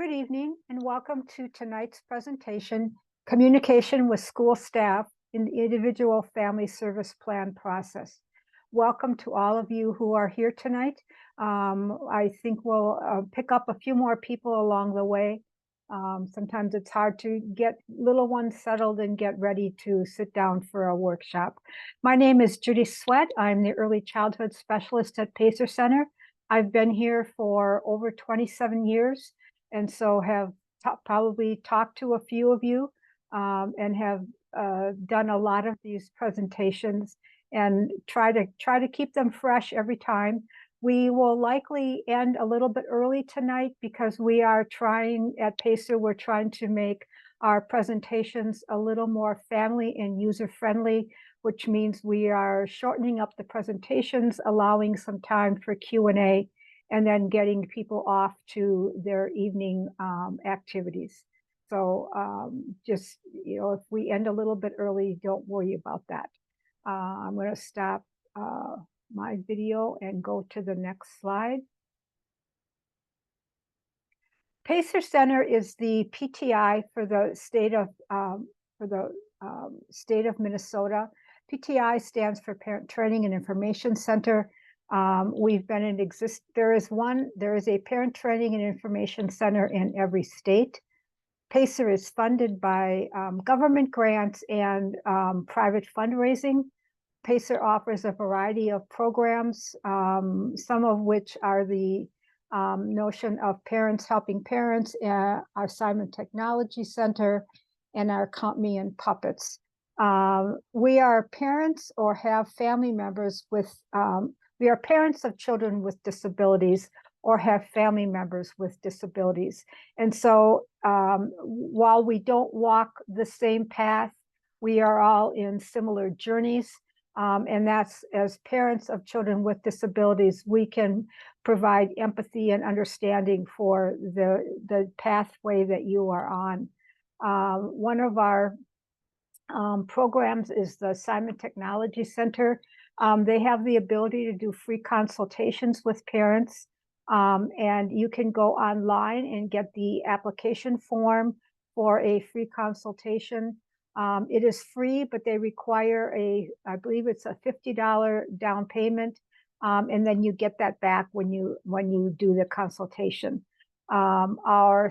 Good evening and welcome to tonight's presentation, Communication with School Staff in the Individual Family Service Plan Process. Welcome to all of you who are here tonight. I think we'll pick up a few more people along the way. Sometimes it's hard to get little ones settled and get ready to sit down for a workshop. My name is Judy Sweat. I'm the Early Childhood Specialist at Pacer Center. I've been here for over 27 years. And so have probably talked to a few of you and have done a lot of these presentations and try to keep them fresh every time. We will likely end a little bit early tonight because we are trying at Pacer, we're trying to make our presentations a little more family and user-friendly, which means we are shortening up the presentations, allowing some time for Q&A, and then getting people off to their evening activities. So just, if we end a little bit early, don't worry about that. I'm going to stop my video and go to the next slide. Pacer Center is the PTI for the state of Minnesota. PTI stands for Parent Training and Information Center. We've been in there is a Parent Training and Information Center in every state. Pacer is funded by government grants and private fundraising. Pacer offers a variety of programs, some of which are the notion of Parents Helping Parents, our Simon Technology Center, and our Count Me and Puppets. We are parents or have family members with we are parents of children with disabilities or have family members with disabilities. And so while we don't walk the same path, we are all in similar journeys. And that's, as parents of children with disabilities, we can provide empathy and understanding for the pathway that you are on. One of our programs is the Simon Technology Center. They have the ability to do free consultations with parents, and you can go online and get the application form for a free consultation. It is free, but they require I believe it's a $50 down payment, and then you get that back when you do the consultation. Our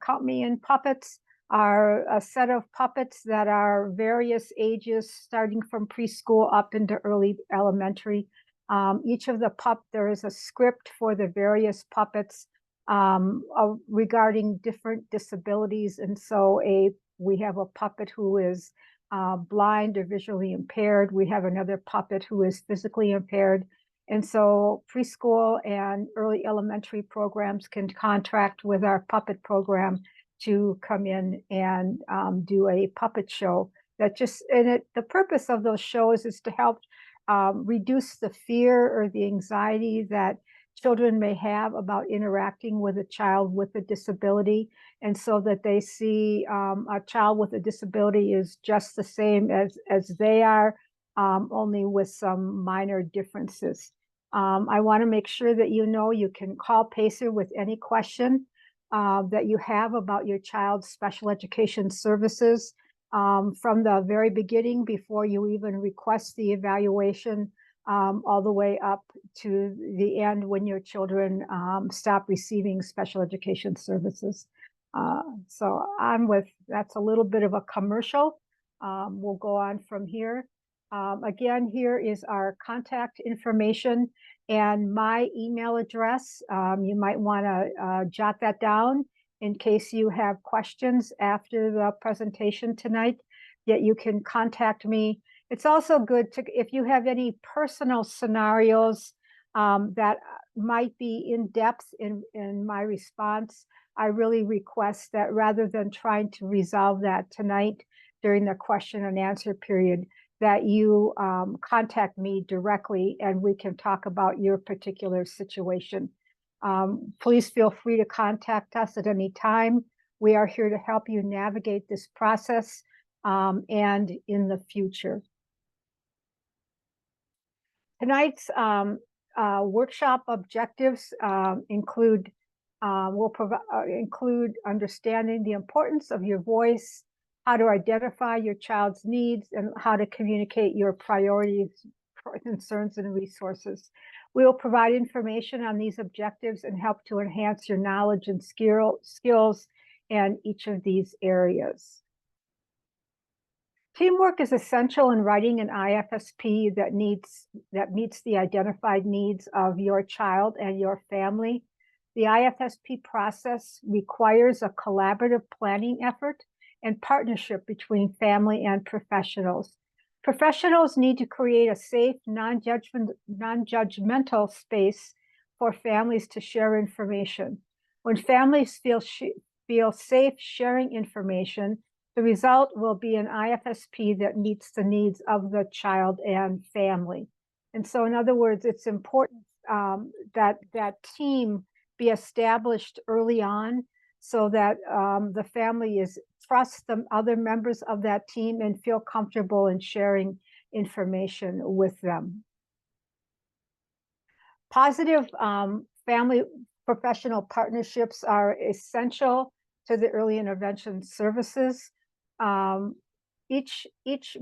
Count Me and Puppets are a set of puppets that are various ages, starting from preschool up into early elementary. Each of there is a script for the various puppets regarding different disabilities. And so we have a puppet who is blind or visually impaired. We have another puppet who is physically impaired. And so preschool and early elementary programs can contract with our puppet program to come in and do a puppet show. The purpose of those shows is to help reduce the fear or the anxiety that children may have about interacting with a child with a disability, and so that they see a child with a disability is just the same as they are, only with some minor differences. I want to make sure that you can call Pacer with any question that you have about your child's special education services, from the very beginning, before you even request the evaluation, all the way up to the end when your children stop receiving special education services. So that's a little bit of a commercial. We'll go on from here. Again, here is our contact information and my email address. You might want to jot that down in case you have questions after the presentation tonight, that you can contact me. It's also good if you have any personal scenarios that might be in depth in my response, I really request that rather than trying to resolve that tonight during the question and answer period, that you contact me directly and we can talk about your particular situation. Please feel free to contact us at any time. We are here to help you navigate this process and in the future. Tonight's workshop objectives include Will include understanding the importance of your voice, how to identify your child's needs, and how to communicate your priorities, concerns, and resources. We will provide information on these objectives and help to enhance your knowledge and skills in each of these areas. Teamwork is essential in writing an IFSP that meets the identified needs of your child and your family. The IFSP process requires a collaborative planning effort and partnership between family and professionals. Professionals need to create a safe, non-judgmental space for families to share information. When families feel safe sharing information, the result will be an IFSP that meets the needs of the child and family. And so, in other words, it's important that that team be established early on so that the family trusts the other members of that team and feel comfortable in sharing information with them. Positive family professional partnerships are essential to the early intervention services.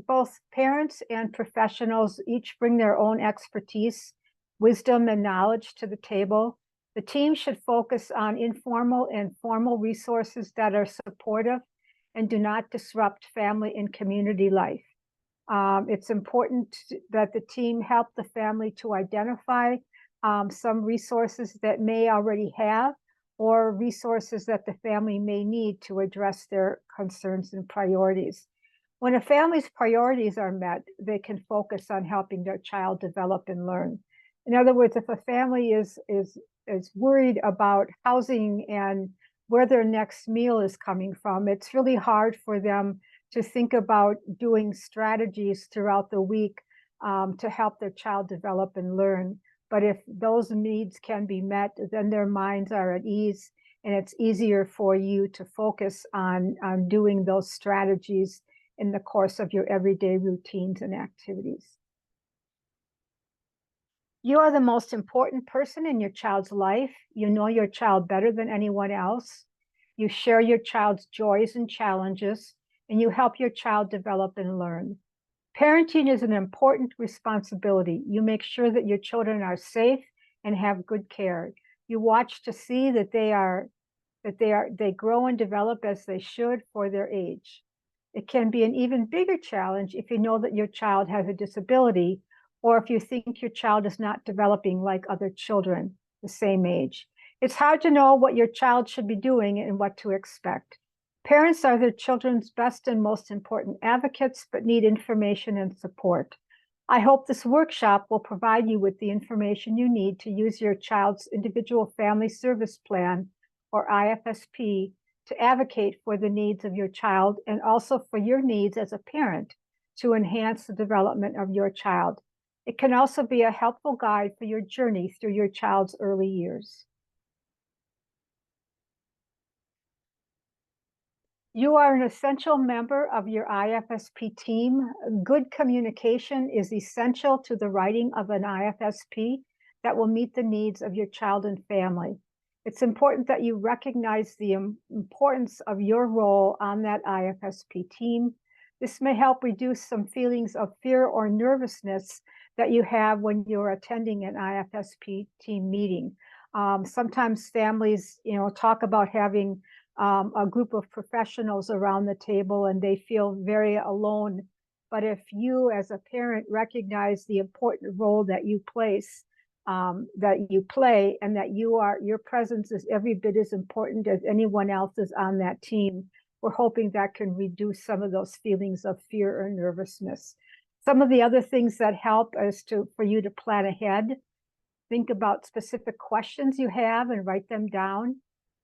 Both parents and professionals each bring their own expertise, wisdom, and knowledge to the table. The team should focus on informal and formal resources that are supportive and do not disrupt family and community life. It's important that the team help the family to identify some resources that may already have or resources that the family may need to address their concerns and priorities. When a family's priorities are met, they can focus on helping their child develop and learn. In other words, if a family is worried about housing and where their next meal is coming from, it's really hard for them to think about doing strategies throughout the week to help their child develop and learn. But if those needs can be met, then their minds are at ease, and it's easier for you to focus on doing those strategies in the course of your everyday routines and activities. You are the most important person in your child's life. You know your child better than anyone else. You share your child's joys and challenges, and you help your child develop and learn. Parenting is an important responsibility. You make sure that your children are safe and have good care. You watch to see that they grow and develop as they should for their age. It can be an even bigger challenge if you know that your child has a disability, or if you think your child is not developing like other children the same age. It's hard to know what your child should be doing and what to expect. Parents are their children's best and most important advocates, but need information and support. I hope this workshop will provide you with the information you need to use your child's individual family service plan, or IFSP, to advocate for the needs of your child and also for your needs as a parent to enhance the development of your child. It can also be a helpful guide for your journey through your child's early years. You are an essential member of your IFSP team. Good communication is essential to the writing of an IFSP that will meet the needs of your child and family. It's important that you recognize the importance of your role on that IFSP team. This may help reduce some feelings of fear or nervousness that you have when you're attending an IFSP team meeting. Sometimes families, talk about having a group of professionals around the table and they feel very alone. But if you as a parent recognize the important role that you play, and that your presence is every bit as important as anyone else's on that team, we're hoping that can reduce some of those feelings of fear or nervousness. Some of the other things that help is for you to plan ahead. Think about specific questions you have and write them down.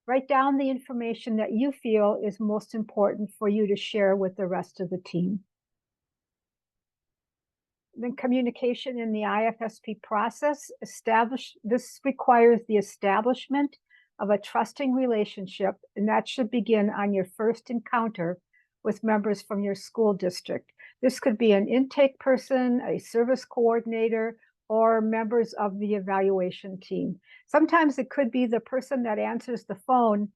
Write down the information that you feel is most important for you to share with the rest of the team. Then communication in the IFSP process. This requires the establishment of a trusting relationship, and that should begin on your first encounter with members from your school district. This could be an intake person, a service coordinator, or members of the evaluation team. Sometimes it could be the person that answers the phone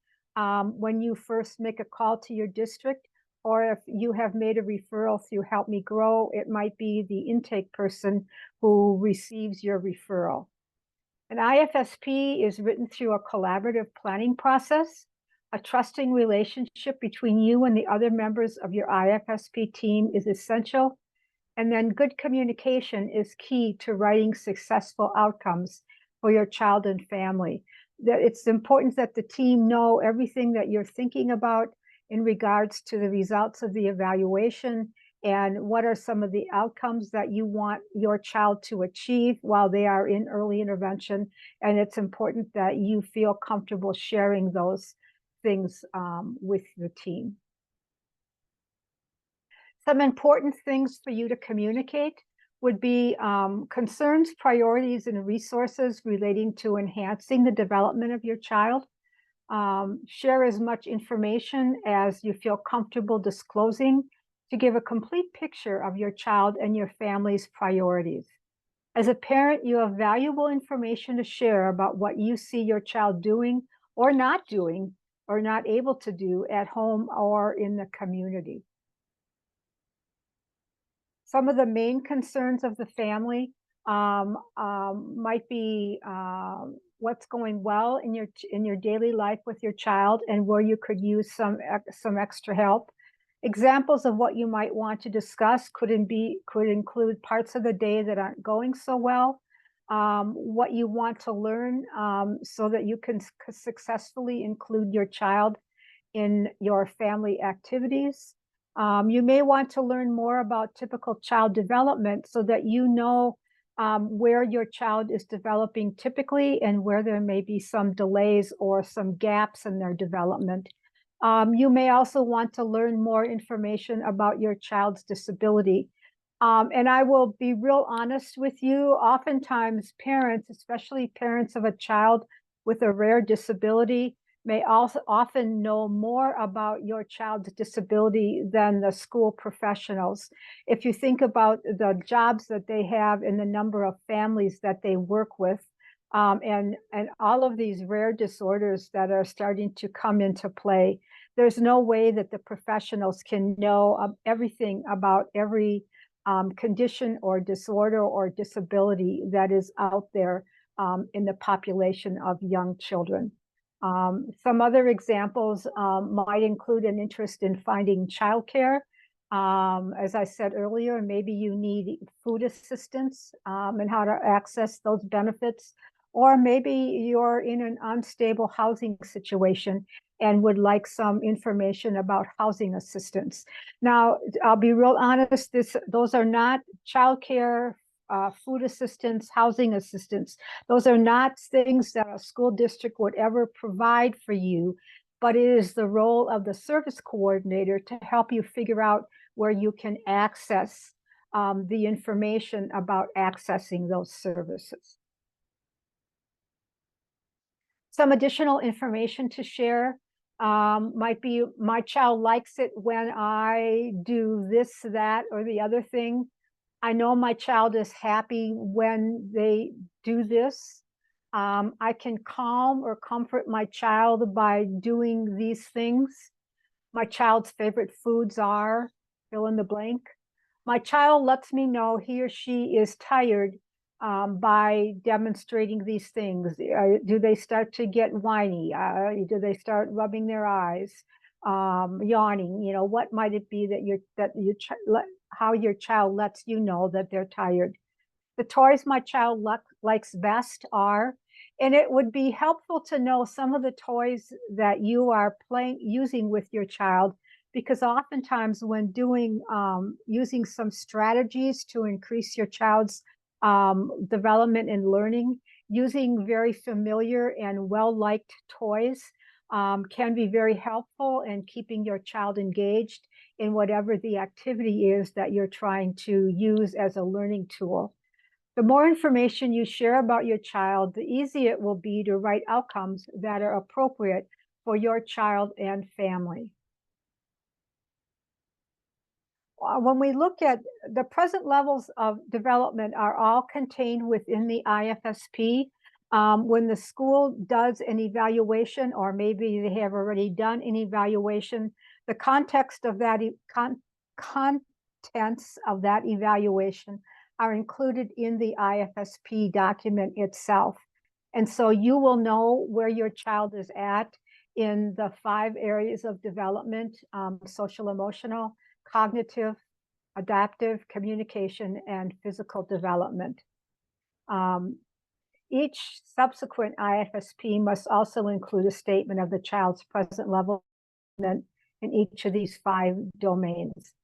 when you first make a call to your district, or if you have made a referral through Help Me Grow, it might be the intake person who receives your referral. An IFSP is written through a collaborative planning process. A trusting relationship between you and the other members of your IFSP team is essential. And then good communication is key to writing successful outcomes for your child and family. That it's important that the team know everything that you're thinking about in regards to the results of the evaluation and what are some of the outcomes that you want your child to achieve while they are in early intervention. And it's important that you feel comfortable sharing those things with the team. Some important things for you to communicate would be concerns, priorities, and resources relating to enhancing the development of your child. Share as much information as you feel comfortable disclosing to give a complete picture of your child and your family's priorities. As a parent, you have valuable information to share about what you see your child doing or not able to do at home or in the community. Some of the main concerns of the family might be what's going well in your daily life with your child and where you could use some extra help. Examples of what you might want to discuss could include parts of the day that aren't going so well, what you want to learn so that you can successfully include your child in your family activities. You may want to learn more about typical child development so that you know where your child is developing typically and where there may be some delays or some gaps in their development. You may also want to learn more information about your child's disability. And I will be real honest with you, oftentimes parents, especially parents of a child with a rare disability, may also often know more about your child's disability than the school professionals. If you think about the jobs that they have and the number of families that they work with, and all of these rare disorders that are starting to come into play, there's no way that the professionals can know everything about every condition or disorder or disability that is out there in the population of young children. Some other examples might include an interest in finding childcare. As I said earlier, maybe you need food assistance and how to access those benefits. Or maybe you're in an unstable housing situation and would like some information about housing assistance. Now, I'll be real honest, those are not childcare, food assistance, housing assistance. Those are not things that a school district would ever provide for you, but it is the role of the service coordinator to help you figure out where you can access the information about accessing those services. Some additional information to share might be, my child likes it when I do this, that, or the other thing. I know my child is happy when they do this. I can calm or comfort my child by doing these things. My child's favorite foods are, fill in the blank. My child lets me know he or she is tired by demonstrating these things. Do they start to get whiny? Do they start rubbing their eyes, yawning? You know, what might it be how your child lets you know that they're tired? The toys my child likes best are, and it would be helpful to know some of the toys that you are using with your child, because oftentimes when using some strategies to increase your child's development and learning, using very familiar and well-liked toys can be very helpful in keeping your child engaged in whatever the activity is that you're trying to use as a learning tool. The more information you share about your child, the easier it will be to write outcomes that are appropriate for your child and family. when we look at the present levels of development are all contained within the IFSP. When the school does an evaluation, or maybe they have already done an evaluation, the context of that contents of that evaluation are included in the IFSP document itself. And so you will know where your child is at in the 5 areas of development: social emotional, cognitive, adaptive, communication, and physical development. Each subsequent IFSP must also include a statement of the child's present level in each of these 5 domains.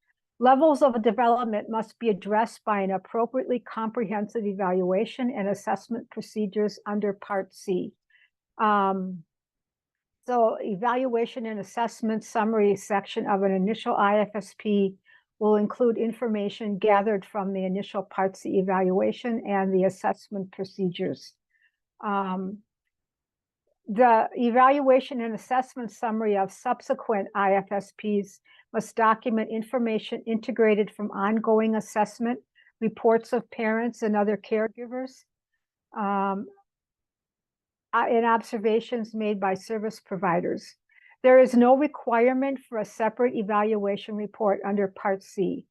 Levels of development must be addressed by an appropriately comprehensive evaluation and assessment procedures under Part C. So evaluation and assessment summary section of an initial IFSP will include information gathered from the initial Part C evaluation and the assessment procedures. The evaluation and assessment summary of subsequent IFSPs must document information integrated from ongoing assessment, reports of parents and other caregivers, and observations made by service providers. There is no requirement for a separate evaluation report under Part C.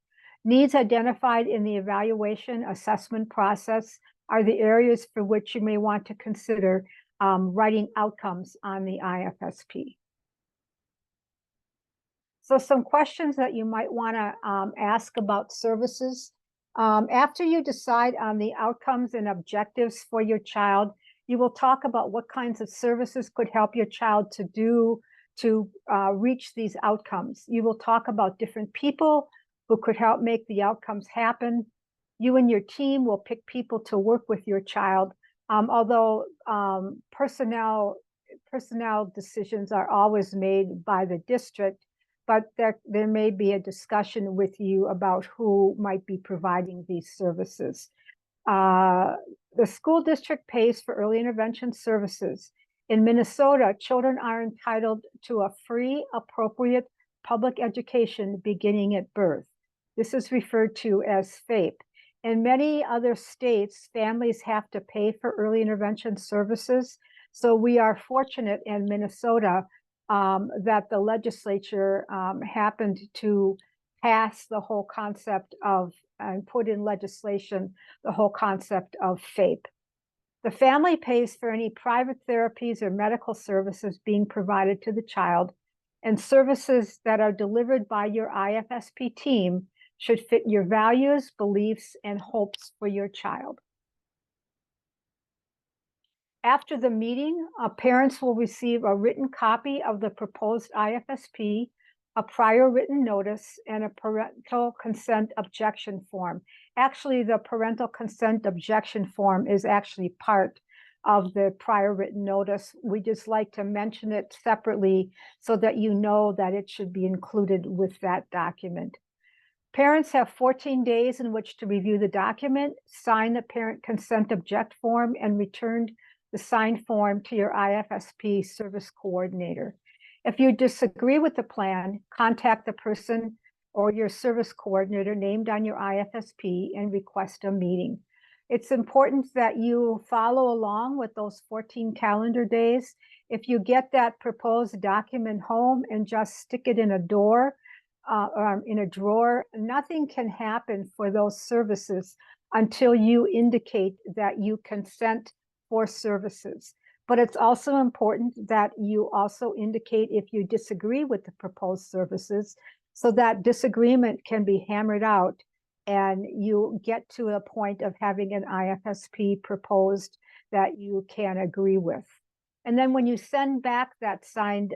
Needs identified in the evaluation assessment process are the areas for which you may want to consider writing outcomes on the IFSP. So some questions that you might want to ask about services. After you decide on the outcomes and objectives for your child, you will talk about what kinds of services could help your child to do to reach these outcomes. You will talk about different people who could help make the outcomes happen. You and your team will pick people to work with your child, although personnel decisions are always made by the district, but there may be a discussion with you about who might be providing these services. The school district pays for early intervention services. In Minnesota, children are entitled to a free, appropriate public education beginning at birth. This is referred to as FAPE. In many other states, families have to pay for early intervention services. So we are fortunate in Minnesota that the legislature happened to pass the whole concept of and put in legislation the whole concept of FAPE. The family pays for any private therapies or medical services being provided to the child, and services that are delivered by your IFSP team should fit your values, beliefs, and hopes for your child. After the meeting, parents will receive a written copy of the proposed IFSP, a prior written notice, and a parental consent objection form. Actually, the parental consent objection form is actually part of the prior written notice. We just like to mention it separately so that you know that it should be included with that document. Parents have 14 days in which to review the document, sign the parent consent object form, and return the signed form to your IFSP service coordinator. If you disagree with the plan, contact the person or your service coordinator named on your IFSP and request a meeting. It's important that you follow along with those 14 calendar days. If you get that proposed document home and just stick it in a door or in a drawer, nothing can happen for those services until you indicate that you consent for services. But it's also important that you also indicate if you disagree with the proposed services, so that disagreement can be hammered out and you get to a point of having an IFSP proposed that you can agree with. And then when you send back that signed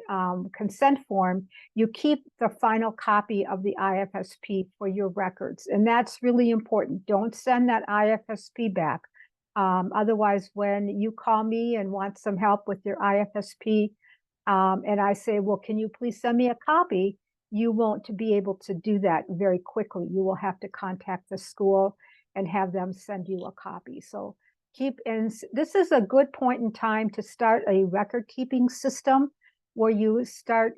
consent form, you keep the final copy of the IFSP for your records. And that's really important. Don't send that IFSP back. Otherwise, when you call me and want some help with your IFSP, and I say, well, can you please send me a copy? You won't be able to do that very quickly. You will have to contact the school and have them send you a copy. So and this is a good point in time to start a record keeping system. where you start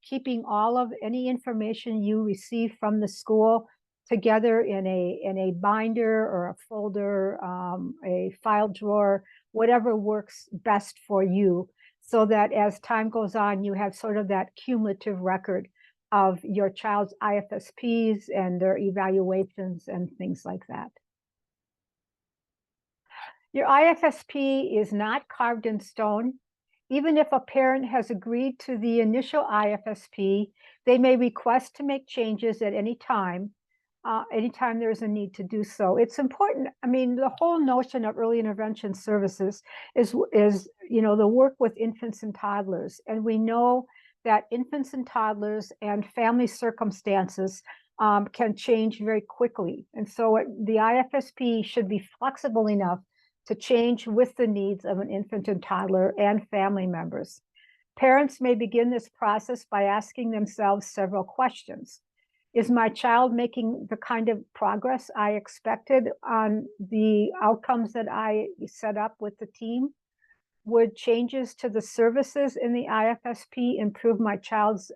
keeping all of any information you receive from the school together in a binder or a folder, a file drawer, whatever works best for you, so that as time goes on, you have sort of that cumulative record of your child's IFSPs and their evaluations and things like that. Your IFSP is not carved in stone. Even if a parent has agreed to the initial IFSP, they may request to make changes at any time, anytime there's a need to do so. It's important. I mean, the whole notion of early intervention services is the work with infants and toddlers. And we know that infants and toddlers and family circumstances can change very quickly. And so the IFSP should be flexible enough to change with the needs of an infant and toddler and family members. Parents may begin this process by asking themselves several questions. Is my child making the kind of progress I expected on the outcomes that I set up with the team? Would changes to the services in the IFSP improve my child's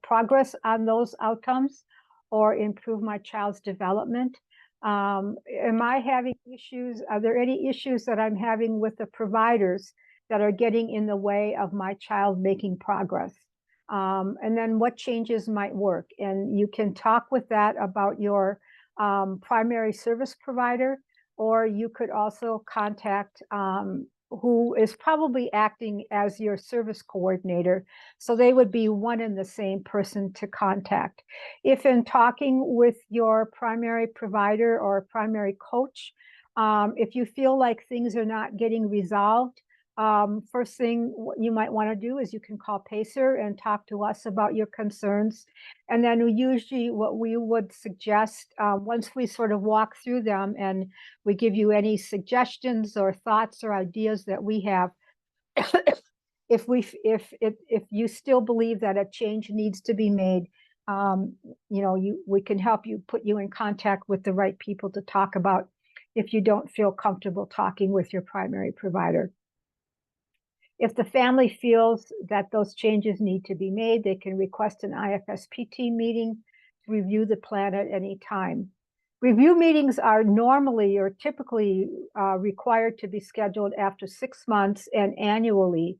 progress on those outcomes or improve my child's development? Am I having issues? Are there any issues that I'm having with the providers that are getting in the way of my child making progress? And then what changes might work? And you can talk with that about your primary service provider, or you could also contact who is probably acting as your service coordinator. So they would be one and the same person to contact. If in talking with your primary provider or primary coach, if you feel like things are not getting resolved, first thing what you might want to do is you can call PACER and talk to us about your concerns. And then usually what we would suggest, once we sort of walk through them and we give you any suggestions or thoughts or ideas that we have, if you still believe that a change needs to be made, we can help you, put you in contact with the right people to talk about if you don't feel comfortable talking with your primary provider. If the family feels that those changes need to be made, they can request an IFSP team meeting to review the plan at any time. Review meetings are normally or typically required to be scheduled after 6 months and annually.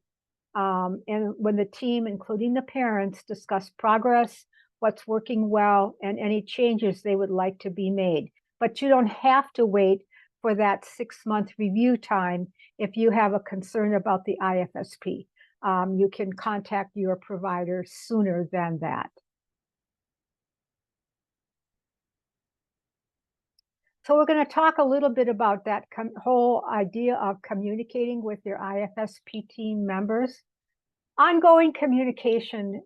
And when the team, including the parents, discuss progress, what's working well, and any changes they would like to be made. But you don't have to wait for that 6-month review time if you have a concern about the IFSP. You can contact your provider sooner than that. So we're going to talk a little bit about that whole idea of communicating with your IFSP team members. Ongoing communication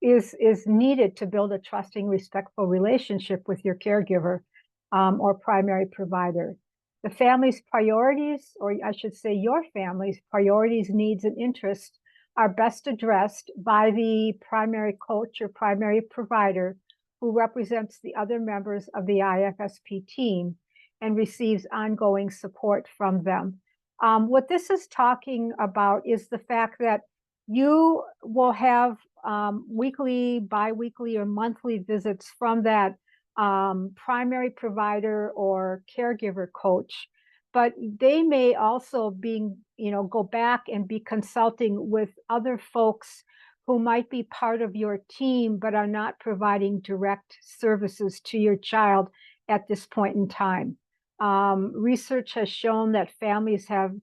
is needed to build a trusting, respectful relationship with your caregiver or primary provider. The family's priorities, or I should say your family's priorities, needs, and interests are best addressed by the primary coach or primary provider who represents the other members of the IFSP team and receives ongoing support from them. What this is talking about is the fact that you will have weekly, biweekly, or monthly visits from that primary provider or caregiver coach, but they may also go back and be consulting with other folks who might be part of your team but are not providing direct services to your child at this point in time. Research has shown that families have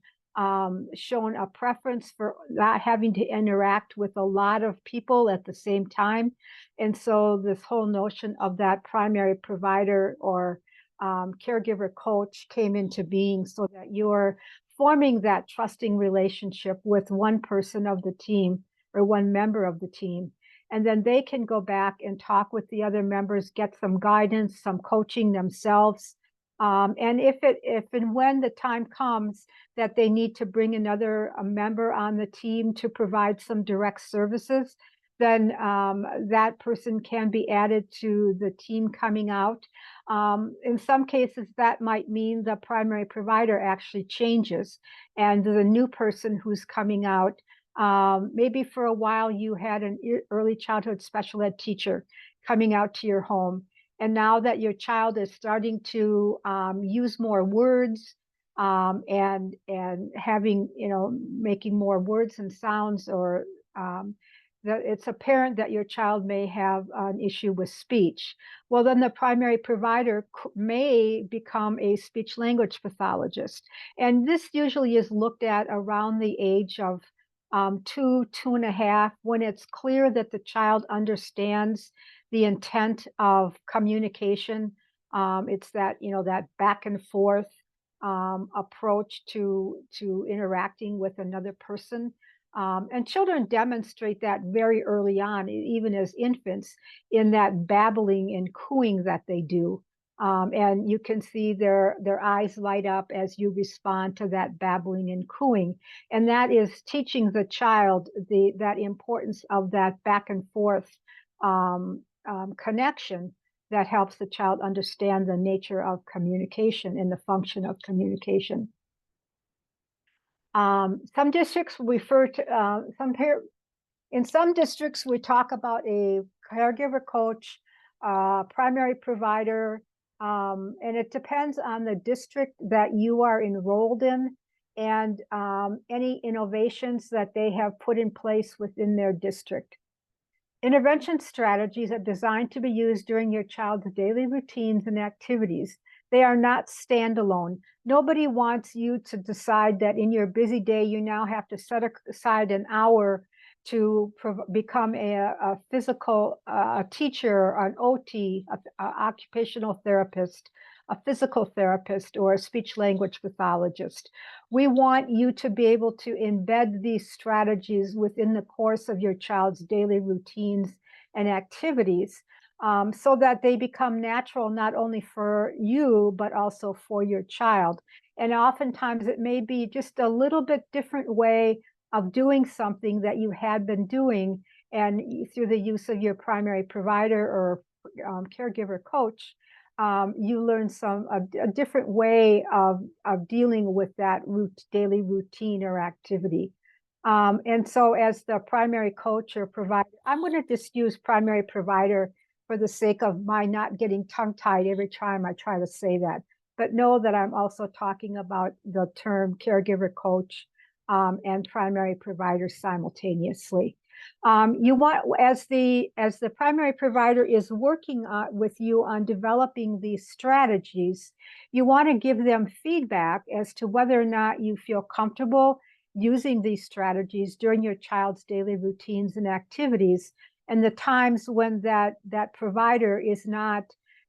shown a preference for not having to interact with a lot of people at the same time. And so this whole notion of that primary provider or caregiver coach came into being, so that you're forming that trusting relationship with one person of the team or one member of the team. And then they can go back and talk with the other members, get some guidance, some coaching themselves. And if and when the time comes that they need to bring another member on the team to provide some direct services, then that person can be added to the team coming out. In some cases, that might mean the primary provider actually changes, and the new person who's coming out, maybe for a while you had an early childhood special ed teacher coming out to your home. And now that your child is starting to use more words, and having, making more words and sounds, or that it's apparent that your child may have an issue with speech, well, then the primary provider may become a speech language pathologist. And this usually is looked at around the age of 2.5, when it's clear that the child understands the intent of communication. It's that, that back and forth approach to interacting with another person. And children demonstrate that very early on, even as infants, in that babbling and cooing that they do. And you can see their eyes light up as you respond to that babbling and cooing. And that is teaching the child that importance of that back and forth connection that helps the child understand the nature of communication and the function of communication. Some districts refer to in some districts we talk about a caregiver coach, primary provider, and it depends on the district that you are enrolled in, and any innovations that they have put in place within their district. Intervention strategies are designed to be used during your child's daily routines and activities. They are not standalone. Nobody wants you to decide that in your busy day, you now have to set aside an hour to become a physical teacher, an OT, a occupational therapist, a physical therapist, or a speech language pathologist. We want you to be able to embed these strategies within the course of your child's daily routines and activities, so that they become natural not only for you, but also for your child. And oftentimes it may be just a little bit different way of doing something that you had been doing, and through the use of your primary provider or caregiver coach, you learn a different way of dealing with that daily routine or activity. And so as the primary coach or provider, I'm going to just use primary provider for the sake of my not getting tongue-tied every time I try to say that. But know that I'm also talking about the term caregiver coach and primary provider simultaneously. You want, as the primary provider is working with you on developing these strategies, you want to give them feedback as to whether or not you feel comfortable using these strategies during your child's daily routines and activities, and the times when that provider is not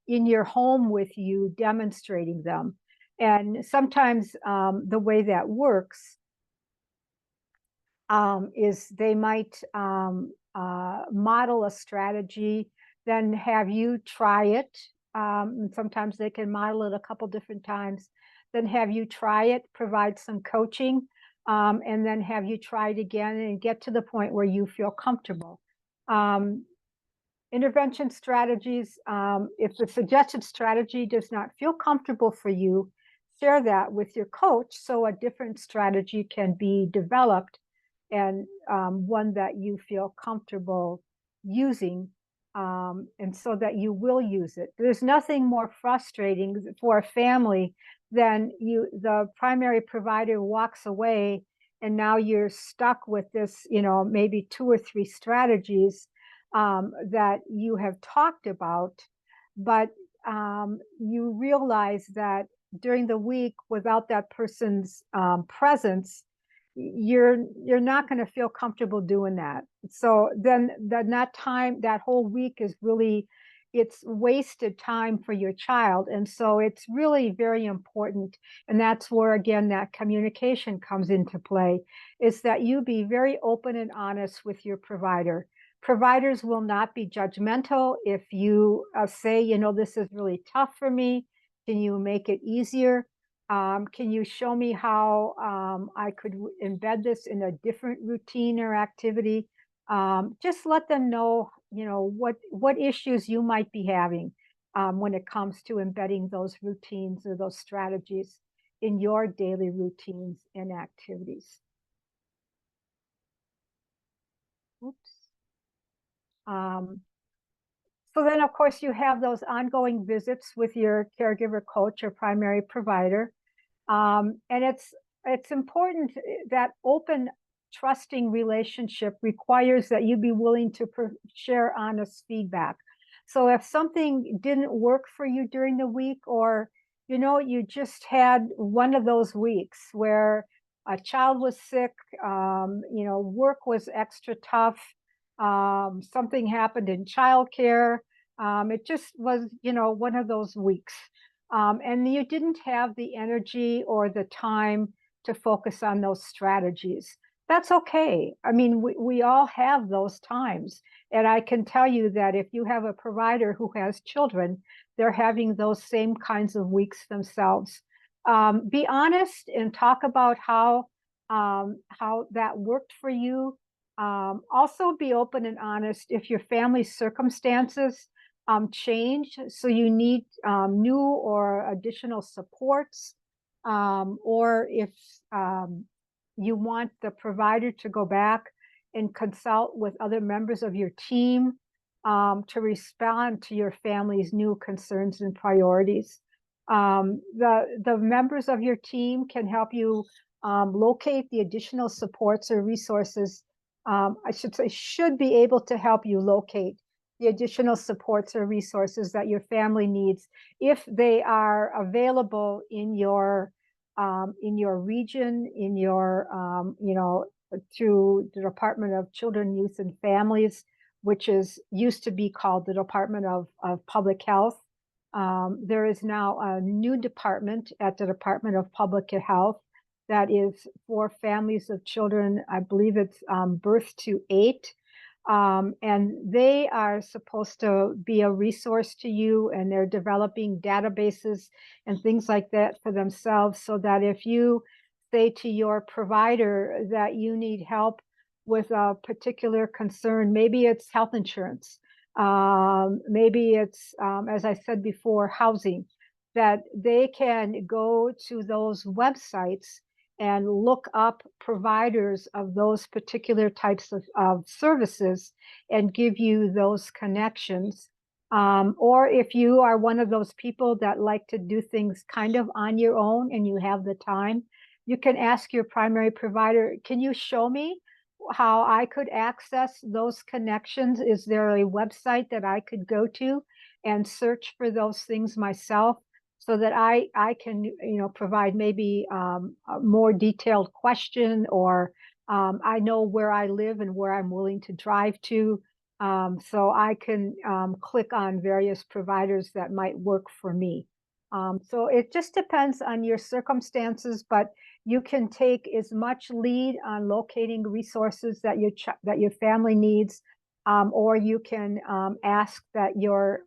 in your home with you demonstrating them. And sometimes the way that works is they might model a strategy, then have you try it. And sometimes they can model it a couple different times, then have you try it, provide some coaching, and then have you try it again and get to the point where you feel comfortable. Intervention strategies, if the suggested strategy does not feel comfortable for you, share that with your coach so a different strategy can be developed, and one that you feel comfortable using, and so that you will use it. There's nothing more frustrating for a family than the primary provider walks away, and now you're stuck with this, maybe 2 or 3 strategies that you have talked about, but you realize that during the week, without that person's presence, you're not going to feel comfortable doing that. So then that time, that whole week is really, it's wasted time for your child. And so it's really very important. And that's where, again, that communication comes into play, is that you be very open and honest with your provider. Providers will not be judgmental if you say, this is really tough for me. Can you make it easier? Can you show me how I could embed this in a different routine or activity? just let them know, what issues you might be having when it comes to embedding those routines or those strategies in your daily routines and activities. Oops. Um, so then, of course, you have those ongoing visits with your caregiver coach or primary provider. And it's important that open, trusting relationship requires that you be willing to share honest feedback. So if something didn't work for you during the week, or you just had one of those weeks where a child was sick, work was extra tough, something happened in childcare, it just was, one of those weeks and you didn't have the energy or the time to focus on those strategies. That's okay. I mean, we all have those times. And I can tell you that if you have a provider who has children, they're having those same kinds of weeks themselves. Be honest and talk about how that worked for you. Also, be open and honest if your family's circumstances change. So you need new or additional supports, or if you want the provider to go back and consult with other members of your team to respond to your family's new concerns and priorities. The members of your team can help you locate the additional supports or resources. I should say, should be able to help you locate the additional supports or resources that your family needs if they are available in your region, in your through the Department of Children, Youth, and Families, which is used to be called the Department of Public Health. There is now a new department at the Department of Public Health that is for families of children. I believe it's birth to 8. And they are supposed to be a resource to you, and they're developing databases and things like that for themselves, so that if you say to your provider that you need help with a particular concern, maybe it's health insurance, maybe it's, as I said before, housing, that they can go to those websites and look up providers of those particular types of services and give you those connections. Or if you are one of those people that like to do things kind of on your own and you have the time, you can ask your primary provider, can you show me how I could access those connections? Is there a website that I could go to and search for those things myself, so that I can provide maybe a more detailed question, or I know where I live and where I'm willing to drive to, so I can click on various providers that might work for me. So it just depends on your circumstances, but you can take as much lead on locating resources that your family needs, or you can ask that your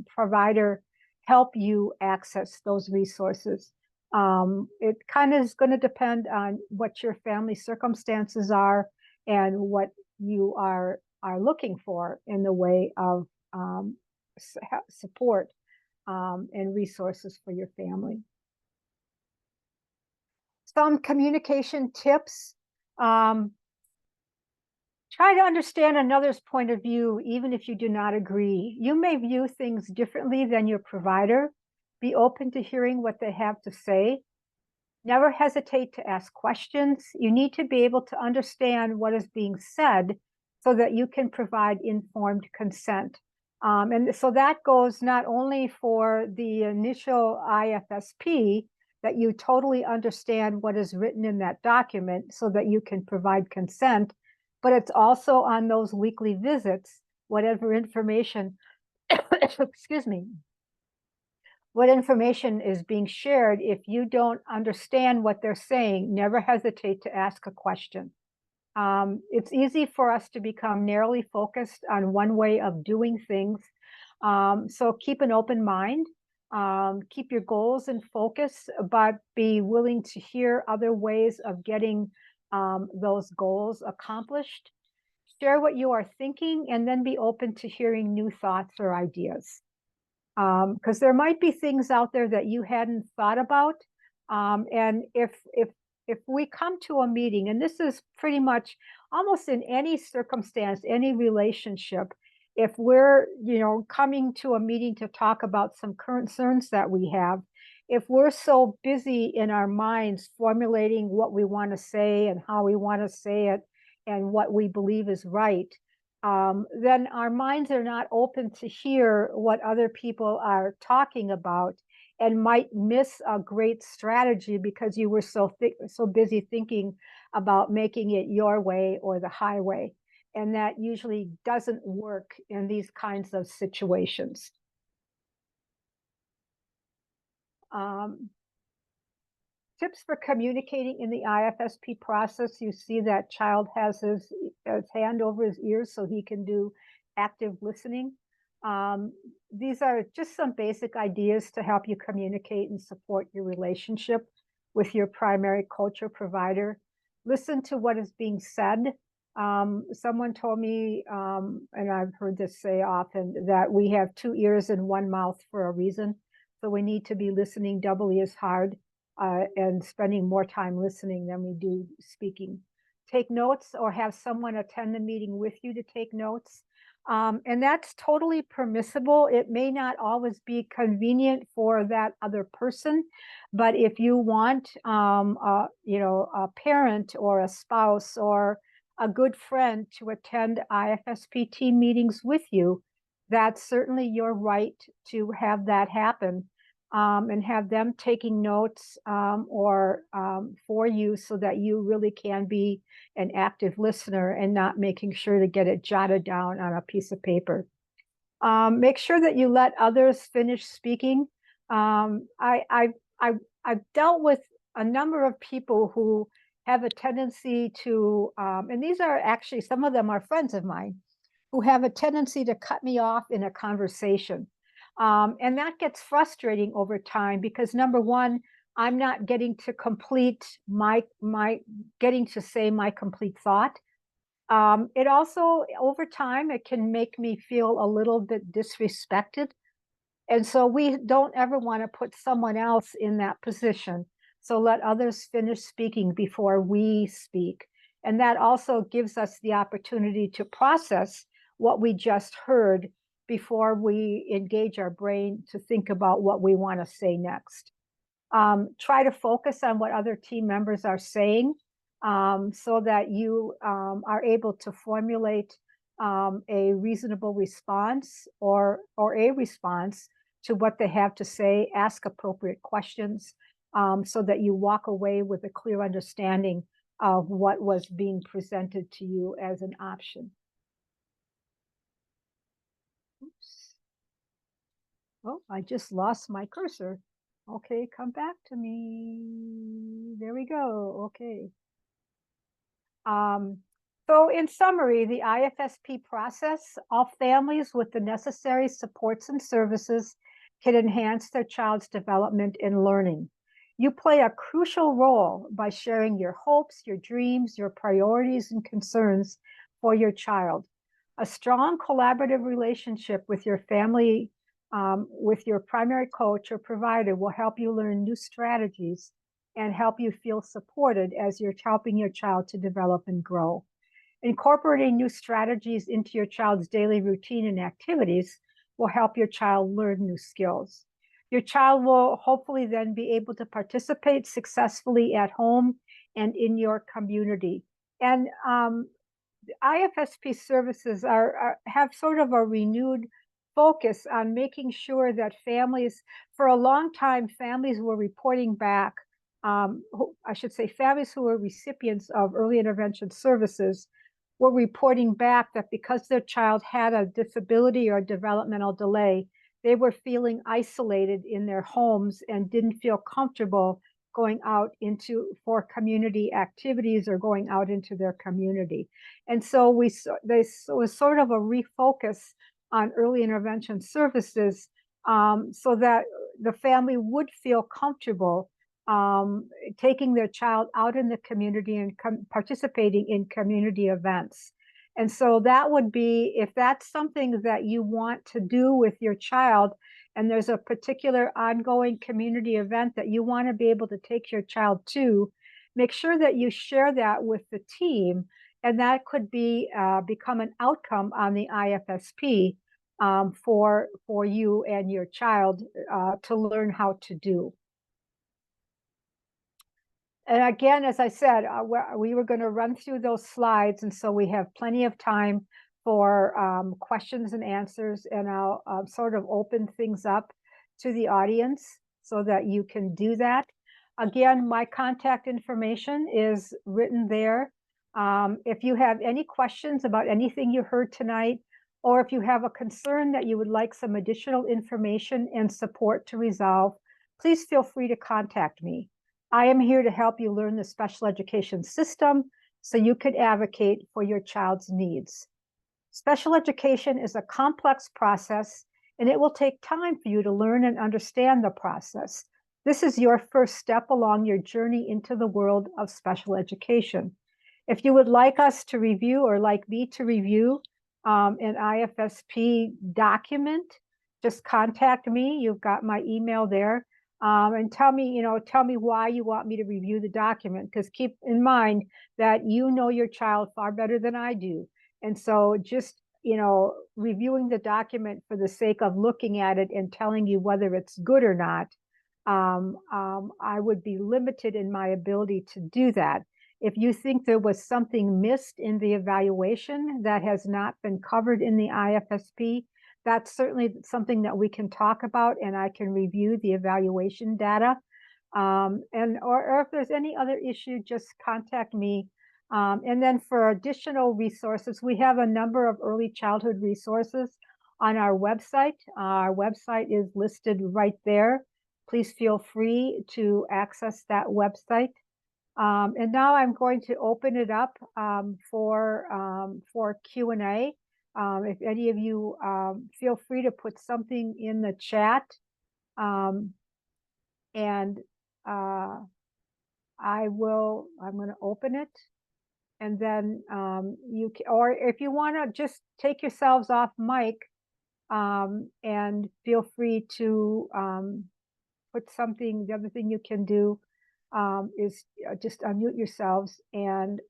provider help you access those resources. It kind of is going to depend on what your family circumstances are and what you are looking for in the way of support and resources for your family. Some communication tips. Try to understand another's point of view, even if you do not agree. You may view things differently than your provider. Be open to hearing what they have to say. Never hesitate to ask questions. You need to be able to understand what is being said so that you can provide informed consent. And so that goes not only for the initial IFSP, that you totally understand what is written in that document so that you can provide consent, but it's also on those weekly visits, whatever information, excuse me, what information is being shared. If you don't understand what they're saying, never hesitate to ask a question. It's easy for us to become narrowly focused on one way of doing things. So keep an open mind, keep your goals in focus, but be willing to hear other ways of getting those goals accomplished. share what you are thinking, and then be open to hearing new thoughts or ideas. Because there might be things out there that you hadn't thought about. And if we come to a meeting, and this is pretty much almost in any circumstance, any relationship, if we're, coming to a meeting to talk about some concerns that we have, if we're so busy in our minds formulating what we want to say and how we want to say it and what we believe is right, then our minds are not open to hear what other people are talking about, and might miss a great strategy because you were so busy thinking about making it your way or the highway. And that usually doesn't work in these kinds of situations. Um, Tips for communicating in the IFSP process. You see that child has his hand over his ears so he can do active listening. These are just some basic ideas to help you communicate and support your relationship with your primary culture provider. Listen to what is being said. Someone told me, and I've heard this say often, that we have 2 ears and 1 mouth for a reason. So we need to be listening doubly as hard and spending more time listening than we do speaking. Take notes or have someone attend the meeting with you to take notes. And that's totally permissible. It may not always be convenient for that other person, but if you want, a parent or a spouse or a good friend to attend IFSP team meetings with you, that's certainly your right to have that happen. And have them taking notes or for you so that you really can be an active listener and not making sure to get it jotted down on a piece of paper. Make sure that you let others finish speaking. I've dealt with a number of people who have a tendency to, and these are actually, some of them are friends of mine, who have a tendency to cut me off in a conversation. And that gets frustrating over time because, number one, I'm not getting to complete my getting to say my complete thought. It also, over time, it can make me feel a little bit disrespected. And so we don't ever want to put someone else in that position. So let others finish speaking before we speak. And that also gives us the opportunity to process what we just heard before we engage our brain to think about what we want to say next. Try to focus on what other team members are saying so that you are able to formulate a reasonable response or a response to what they have to say. Ask appropriate questions so that you walk away with a clear understanding of what was being presented to you as an option. Oops. Oh, I just lost my cursor. Okay, come back to me. There we go. Okay. So in summary, the IFSP process, all families with the necessary supports and services can enhance their child's development and learning. You play a crucial role by sharing your hopes, your dreams, your priorities, and concerns for your child. A strong collaborative relationship with your family, with your primary coach or provider will help you learn new strategies and help you feel supported as you're helping your child to develop and grow. Incorporating new strategies into your child's daily routine and activities will help your child learn new skills. Your child will hopefully then be able to participate successfully at home and in your community. And IFSP services have sort of a renewed focus on making sure that families, for a long time, families were reporting back, I should say families who were recipients of early intervention services were reporting back that because their child had a disability or developmental delay, they were feeling isolated in their homes and didn't feel comfortable going out for community activities or going out into their community. And so was sort of a refocus on early intervention services so that the family would feel comfortable taking their child out in the community and participating in community events. And so that would be, if that's something that you want to do with your child, and there's a particular ongoing community event that you want to be able to take your child to, make sure that you share that with the team, and that could be become an outcome on the IFSP for you and your child to learn how to do. And again, as I said, we were going to run through those slides, and so we have plenty of time for questions and answers, and I'll sort of open things up to the audience so that you can do that. Again, my contact information is written there. If you have any questions about anything you heard tonight, or if you have a concern that you would like some additional information and support to resolve, please feel free to contact me. I am here to help you learn the special education system so you can advocate for your child's needs. Special education is a complex process, and it will take time for you to learn and understand the process. This is your first step along your journey into the world of special education. If you would like us to review, or like me to review, an IFSP document, just contact me. You've got my email there. And tell me why you want me to review the document, because keep in mind that you know your child far better than I do. And so just, reviewing the document for the sake of looking at it and telling you whether it's good or not, I would be limited in my ability to do that. If you think there was something missed in the evaluation that has not been covered in the IFSP, that's certainly something that we can talk about, and I can review the evaluation data. Or if there's any other issue, just contact me. And then for additional resources, we have a number of early childhood resources on our website. Our website is listed right there. Please feel free to access that website. And now I'm going to open it up for Q&A. If any of you feel free to put something in the chat, and I'm going to open it, and then you can, or if you want to just take yourselves off mic, and feel free to put something. The other thing you can do is just unmute yourselves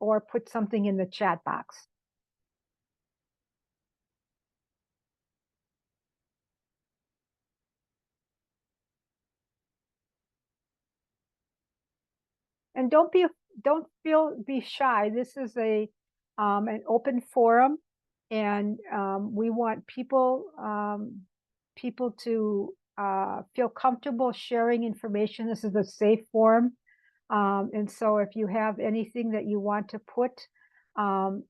or put something in the chat box. And don't be shy. This is an open forum, and we want people to feel comfortable sharing information. This is a safe forum, and so if you have anything that you want to put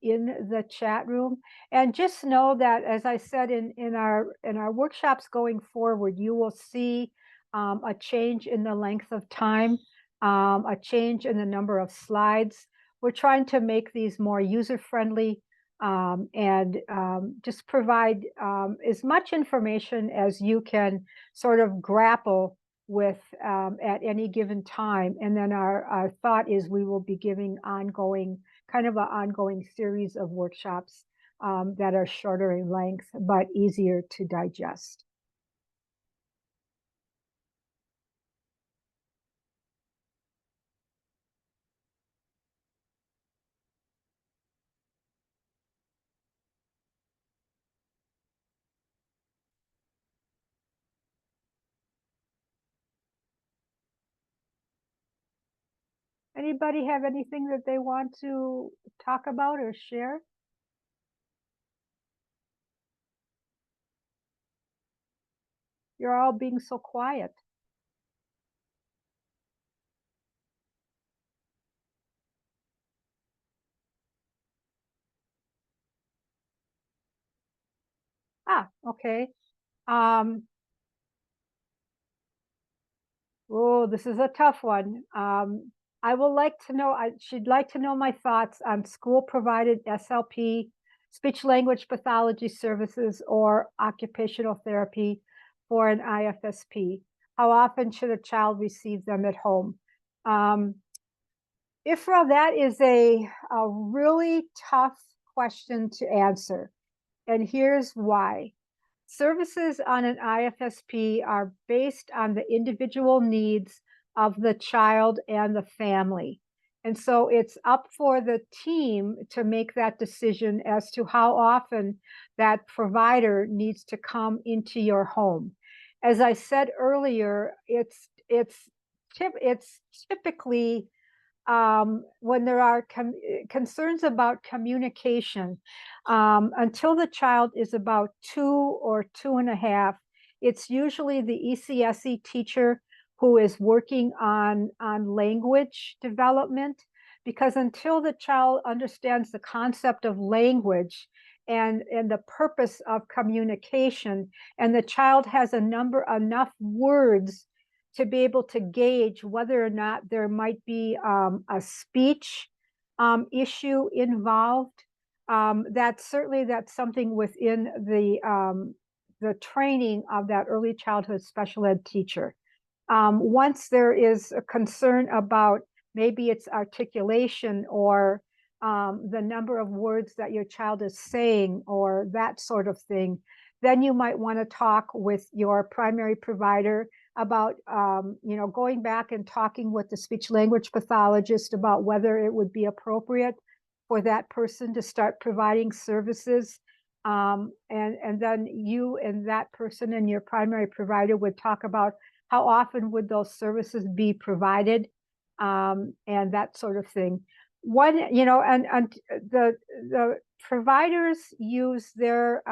in the chat room, and just know that, as I said, in our workshops going forward, you will see a change in the length of time, a change in the number of slides. We're trying to make these more user-friendly, and just provide as much information as you can sort of grapple with at any given time. And then our thought is we will be giving kind of an ongoing series of workshops that are shorter in length, but easier to digest. Anybody have anything that they want to talk about or share? You're all being so quiet. Okay. Oh, this is a tough one. I would like to know, she'd like to know my thoughts on school-provided SLP, speech language pathology services, or occupational therapy for an IFSP. How often should a child receive them at home? Ifra, that is a really tough question to answer. And here's why. Services on an IFSP are based on the individual needs of the child and the family. And so it's up for the team to make that decision as to how often that provider needs to come into your home. As I said earlier, it's typically when there are concerns about communication, until the child is about 2 or 2.5, it's usually the ECSE teacher who is working on language development, because until the child understands the concept of language and the purpose of communication, and the child has enough words to be able to gauge whether or not there might be a speech issue involved. That's something within the training of that early childhood special ed teacher. Once there is a concern about maybe it's articulation or the number of words that your child is saying or that sort of thing, then you might want to talk with your primary provider about going back and talking with the speech language pathologist about whether it would be appropriate for that person to start providing services. And then you and that person and your primary provider would talk about how often would those services be provided, and that sort of thing. And the providers use their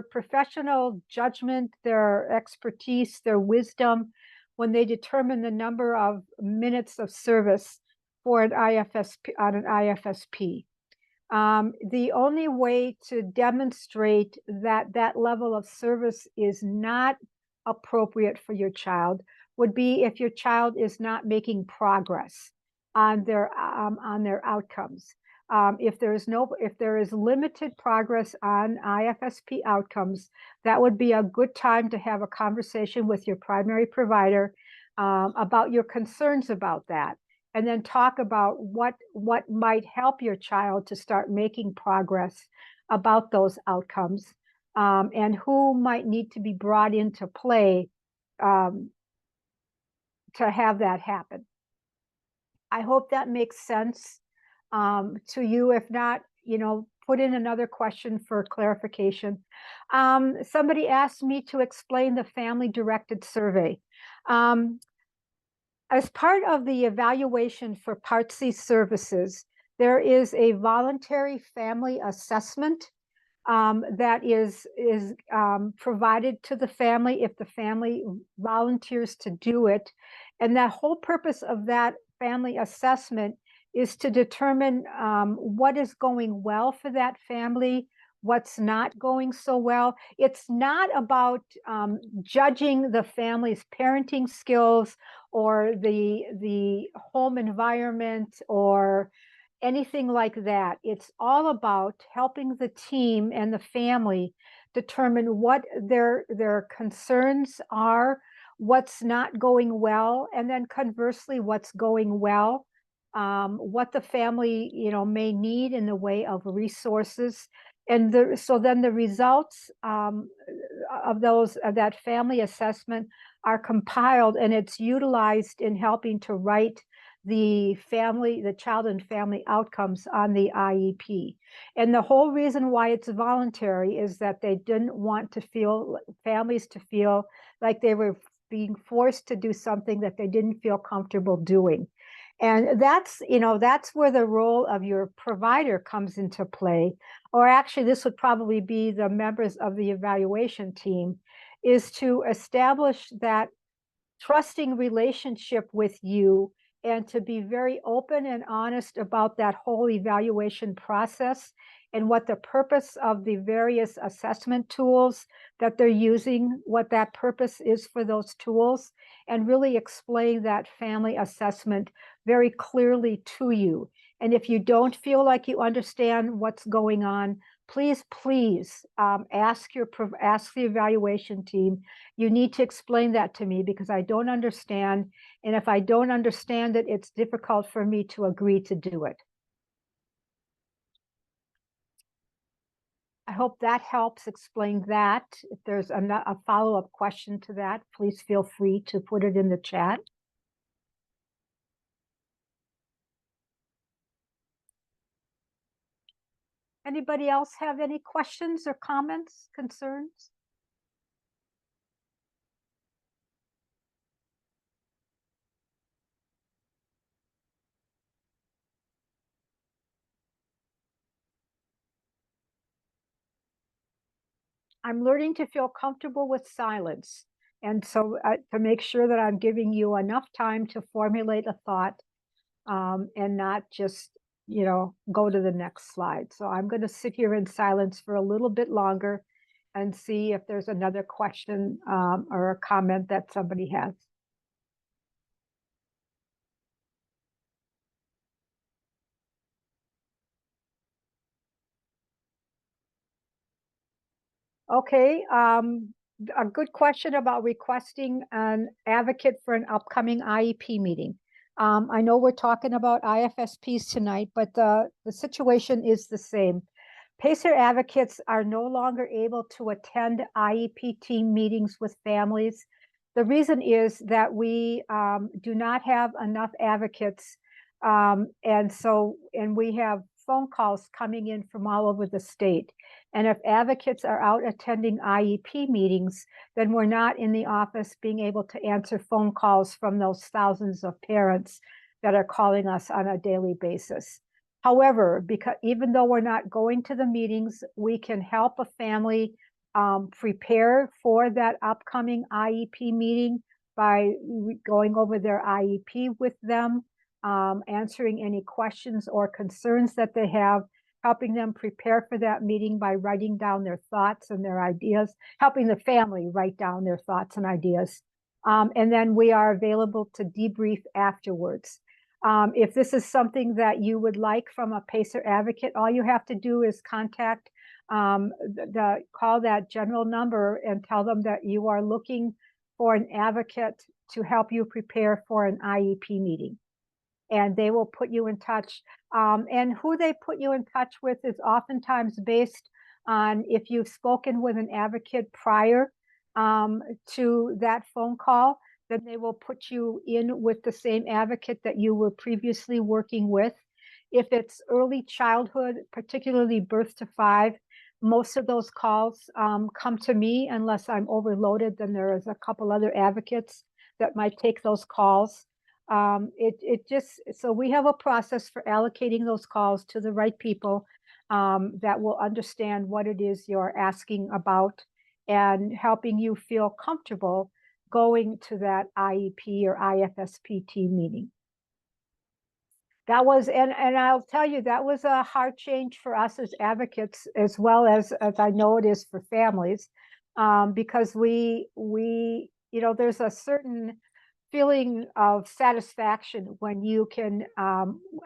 professional judgment, their expertise, their wisdom when they determine the number of minutes of service for an IFSP on an IFSP. The only way to demonstrate that that level of service is not appropriate for your child would be if your child is not making progress on their outcomes. If there is limited progress on IFSP outcomes, that would be a good time to have a conversation with your primary provider about your concerns about that, and then talk about what might help your child to start making progress about those outcomes, and who might need to be brought into play to have that happen. I hope that makes sense to you. If not, put in another question for clarification. Somebody asked me to explain the family-directed survey. As part of the evaluation for Part C services, there is a voluntary family assessment that is provided to the family if the family volunteers to do it. And the whole purpose of that family assessment is to determine what is going well for that family, what's not going so well. It's not about judging the family's parenting skills or the home environment or anything like that. It's all about helping the team and the family determine what their concerns are, what's not going well, and then conversely, what's going well, what the family may need in the way of resources. And so then the results of that family assessment are compiled, and it's utilized in helping to write the child and family outcomes on the IEP. And the whole reason why it's voluntary is that they didn't want families to feel like they were being forced to do something that they didn't feel comfortable doing. And that's where the role of your provider comes into play. Or actually, this would probably be the members of the evaluation team, is to establish that trusting relationship with you and to be very open and honest about that whole evaluation process and what the purpose of the various assessment tools that they're using, what that purpose is for those tools, and really explain that family assessment very clearly to you. And if you don't feel like you understand what's going on, please ask the evaluation team. You need to explain that to me because I don't understand. And if I don't understand it, it's difficult for me to agree to do it. I hope that helps explain that. If there's a follow-up question to that, please feel free to put it in the chat. Anybody else have any questions or comments, concerns? I'm learning to feel comfortable with silence. And so to make sure that I'm giving you enough time to formulate a thought and not just, go to the next slide. So I'm going to sit here in silence for a little bit longer and see if there's another question or a comment that somebody has. Okay, a good question about requesting an advocate for an upcoming IEP meeting. I know we're talking about IFSPs tonight, but the situation is the same. PACER advocates are no longer able to attend IEP team meetings with families. The reason is that we do not have enough advocates, and we have phone calls coming in from all over the state. And if advocates are out attending IEP meetings, then we're not in the office being able to answer phone calls from those thousands of parents that are calling us on a daily basis. However, because even though we're not going to the meetings, we can help a family prepare for that upcoming IEP meeting by going over their IEP with them, answering any questions or concerns that they have, helping them prepare for that meeting by writing down their thoughts and their ideas, helping the family write down their thoughts and ideas. And then we are available to debrief afterwards. If this is something that you would like from a PACER advocate, all you have to do is contact, call that general number and tell them that you are looking for an advocate to help you prepare for an IEP meeting. And they will put you in touch. And who they put you in touch with is oftentimes based on if you've spoken with an advocate prior to that phone call, then they will put you in with the same advocate that you were previously working with. If it's early childhood, particularly birth to 5, most of those calls come to me unless I'm overloaded. Then there is a couple other advocates that might take those calls. So we have a process for allocating those calls to the right people that will understand what it is you're asking about and helping you feel comfortable going to that IEP or IFSP team meeting. That was, and I'll tell you, that was a hard change for us as advocates, as well as I know it is for families, because there's a certain feeling of satisfaction when you can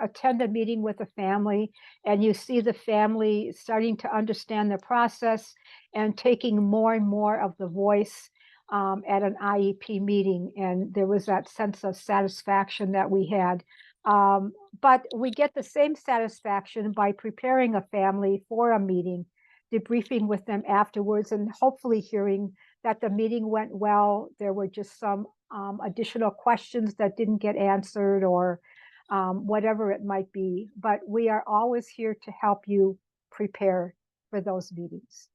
attend a meeting with a family and you see the family starting to understand the process and taking more and more of the voice at an IEP meeting. And there was that sense of satisfaction that we had. But we get the same satisfaction by preparing a family for a meeting, debriefing with them afterwards, and hopefully hearing that the meeting went well. There were just some additional questions that didn't get answered or whatever it might be. But we are always here to help you prepare for those meetings.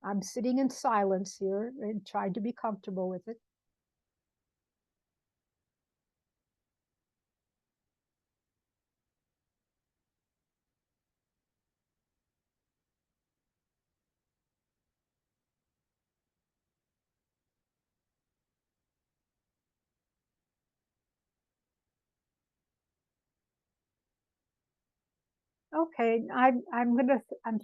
I'm sitting in silence here and trying to be comfortable with it. Okay, I'm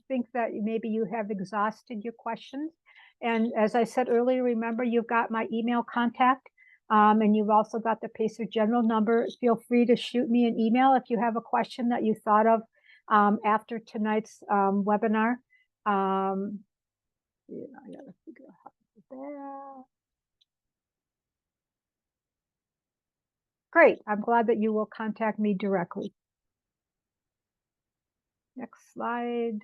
think that maybe you have exhausted your questions. And as I said earlier, remember you've got my email contact. And you've also got the PACER general number. Feel free to shoot me an email if you have a question that you thought of after tonight's webinar. Yeah, I gotta figure out how to do that. Great. I'm glad that you will contact me directly. Next slide.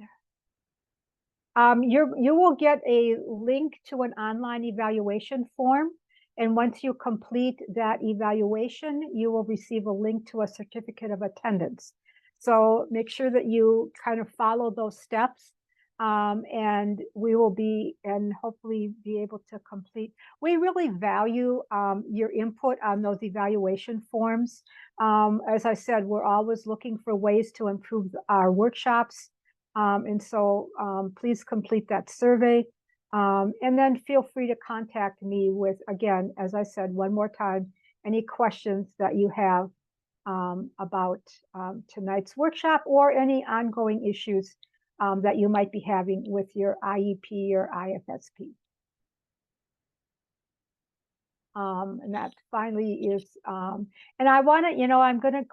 You will get a link to an online evaluation form. And once you complete that evaluation, you will receive a link to a certificate of attendance. So make sure that you kind of follow those steps. And we will and hopefully be able to complete. We really value your input on those evaluation forms. As I said, we're always looking for ways to improve our workshops. And so please complete that survey. And then feel free to contact me with, again, as I said, one more time, any questions that you have about tonight's workshop or any ongoing issues that you might be having with your IEP or IFSP. And that finally is, and I want to, I'm going to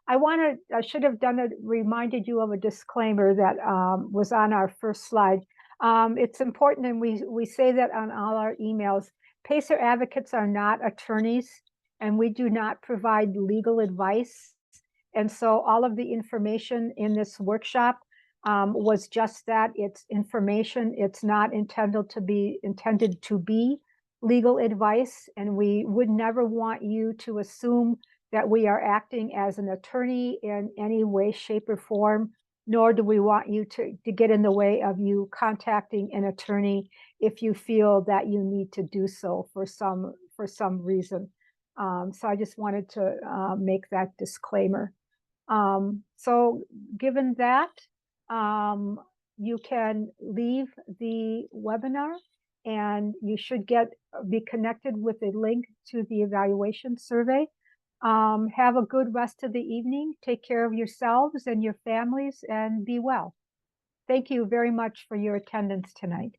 I should have reminded you of a disclaimer that was on our first slide. It's important, and we say that on all our emails. PACER advocates are not attorneys, and we do not provide legal advice. And so all of the information in this workshop was just that. It's information. It's not intended to be legal advice, and we would never want you to assume that we are acting as an attorney in any way, shape, or form, nor do we want you to get in the way of you contacting an attorney if you feel that you need to do so for some reason. So I just wanted to make that disclaimer. So given that, you can leave the webinar, and you should be connected with a link to the evaluation survey. Have a good rest of the evening. Take care of yourselves and your families, and be well. Thank you very much for your attendance tonight.